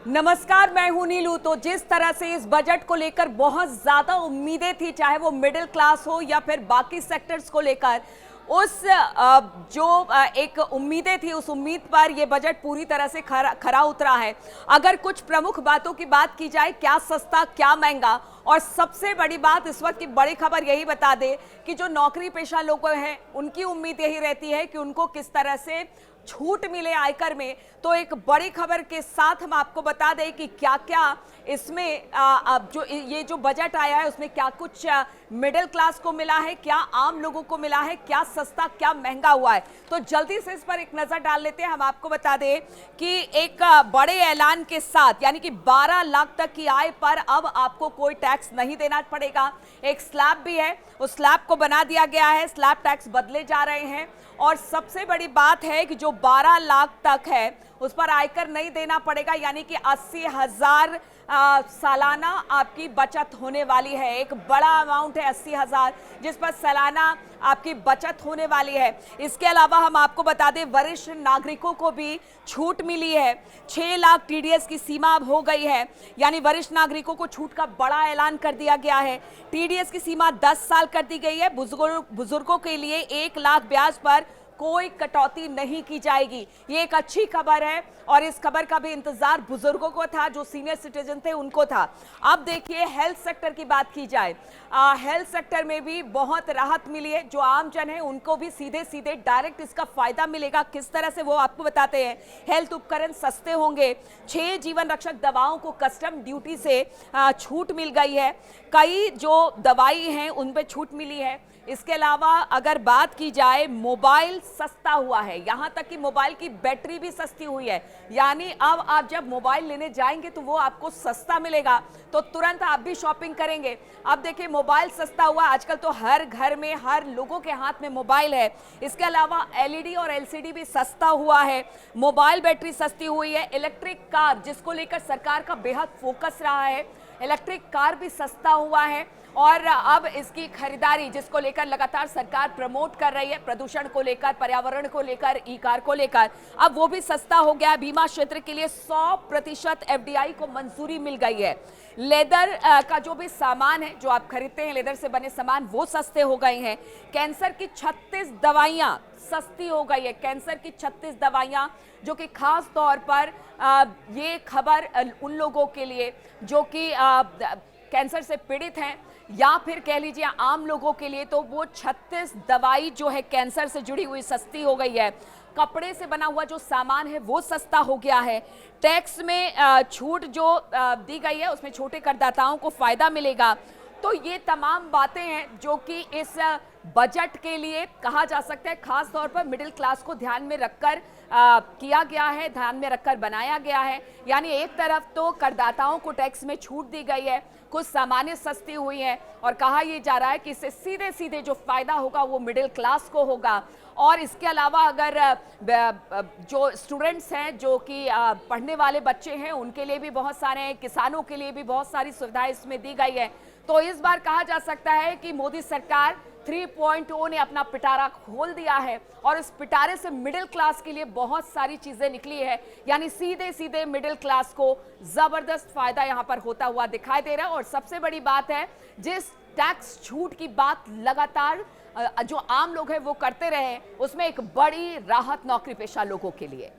नमस्कार, मैं हूं नीलू। तो जिस तरह से इस बजट को लेकर बहुत ज्यादा उम्मीदें थी, चाहे वो मिडिल क्लास हो या फिर बाकी सेक्टर्स को लेकर, उस एक उम्मीदें थी, उस उम्मीद पर यह बजट पूरी तरह से खरा उतरा है। अगर कुछ प्रमुख बातों की बात की जाए, क्या सस्ता क्या महंगा, और सबसे बड़ी बात इस वक्त की बड़ी खबर यही बता दे कि जो नौकरी पेशा लोग हैं उनकी उम्मीद यही रहती है कि उनको किस तरह से छूट मिले आयकर में। तो एक बड़ी खबर के साथ हम आपको बता दें कि क्या क्या इसमें अब जो बजट आया है उसमें क्या कुछ मिडिल क्लास को मिला है, क्या आम लोगों को मिला है, क्या सस्ता क्या महंगा हुआ है। तो जल्दी से इस पर एक नजर डाल लेते हैं। हम आपको बता दें कि एक बड़े ऐलान के साथ, यानी कि 12 लाख तक की आय पर अब आपको कोई टैक्स नहीं देना पड़ेगा। एक स्लैब भी है, उस स्लैब को बना दिया गया है, स्लैब टैक्स बदले जा रहे हैं। और सबसे बड़ी बात है कि जो 12 लाख तक है उस पर आयकर नहीं देना पड़ेगा, यानी कि 80,000 सालाना आपकी बचत होने वाली है। एक बड़ा अमाउंट है 80,000 जिस पर सालाना आपकी बचत होने वाली है। इसके अलावा हम आपको बता दें वरिष्ठ नागरिकों को भी छूट मिली है। 6 लाख टीडीएस की सीमा अब हो गई है, यानी वरिष्ठ नागरिकों को छूट का बड़ा ऐलान कर दिया गया है। टीडीएस की सीमा 10 साल कर दी गई है। बुजुर्गों के लिए 1 लाख ब्याज पर कोई कटौती नहीं की जाएगी। ये एक अच्छी खबर है और इस खबर का भी इंतजार बुजुर्गों को था, जो सीनियर सिटीजन थे उनको था। अब देखिए हेल्थ सेक्टर की बात की जाए, हेल्थ सेक्टर में भी बहुत राहत मिली है। जो आम जन है उनको भी सीधे सीधे डायरेक्ट इसका फायदा मिलेगा। किस तरह से वो आपको बताते हैं। हेल्थ उपकरण सस्ते होंगे। 6 जीवन रक्षक दवाओं को कस्टम ड्यूटी से छूट मिल गई है। कई जो दवाई हैं उन पर छूट मिली है। इसके अलावा अगर बात की जाए, मोबाइल सस्ता हुआ है, यहां तक कि मोबाइल की बैटरी भी सस्ती हुई है। यानी अब आप जब मोबाइल लेने जाएंगे तो वो आपको सस्ता मिलेगा, तो तुरंत आप भी शॉपिंग करेंगे। अब देखिए मोबाइल सस्ता हुआ, आजकल तो हर घर में हर लोगों के हाथ में मोबाइल है। इसके अलावा एलईडी और एलसीडी भी सस्ता हुआ है। मोबाइल बैटरी सस्ती हुई है। इलेक्ट्रिक कार, जिसको लेकर सरकार का बेहद फोकस रहा है, इलेक्ट्रिक कार भी सस्ता हुआ है। और अब इसकी खरीदारी, जिसको लेकर लगातार सरकार प्रमोट कर रही है, प्रदूषण को लेकर, पर्यावरण को लेकर, ई कार को लेकर, अब वो भी सस्ता हो गया। बीमा क्षेत्र के लिए 100% एफडीआई को मंजूरी मिल गई है। लेदर का जो भी सामान है, जो आप खरीदते हैं लेदर से बने सामान, वो सस्ते हो गए हैं। कैंसर की 36 दवाइयां सस्ती हो गई है। कैंसर की 36 दवाइयां, जो कि खास तौर पर ये खबर उन लोगों के लिए जो कि कैंसर से पीड़ित हैं, या फिर कह लीजिए आम लोगों के लिए, तो वो 36 दवाई जो है कैंसर से जुड़ी हुई सस्ती हो गई है। कपड़े से बना हुआ जो सामान है वो सस्ता हो गया है। टैक्स में छूट जो दी गई है उसमें छोटे करदाताओं को फायदा मिलेगा। तो ये तमाम बातें हैं जो कि इस बजट के लिए कहा जा सकता है खास तौर पर मिडिल क्लास को ध्यान में रखकर किया गया है, ध्यान में रखकर बनाया गया है। यानी एक तरफ तो करदाताओं को टैक्स में छूट दी गई है, कुछ सामानें सस्ती हुई हैं, और कहा यह जा रहा है कि इससे सीधे सीधे जो फायदा होगा वो मिडिल क्लास को होगा। और इसके अलावा अगर जो स्टूडेंट्स हैं, जो कि पढ़ने वाले बच्चे हैं, उनके लिए भी बहुत सारे, किसानों के लिए भी बहुत सारी सुविधाएं इसमें दी गई है। तो इस बार कहा जा सकता है कि मोदी सरकार 3.0 ने अपना पिटारा खोल दिया है, और इस पिटारे से मिडिल क्लास के लिए बहुत सारी चीजें निकली है। यानी सीधे सीधे मिडिल क्लास को जबरदस्त फायदा यहां पर होता हुआ दिखाई दे रहा है। और सबसे बड़ी बात है, जिस टैक्स छूट की बात लगातार जो आम लोग हैं वो करते रहे, उसमें एक बड़ी राहत नौकरी पेशा लोगों के लिए।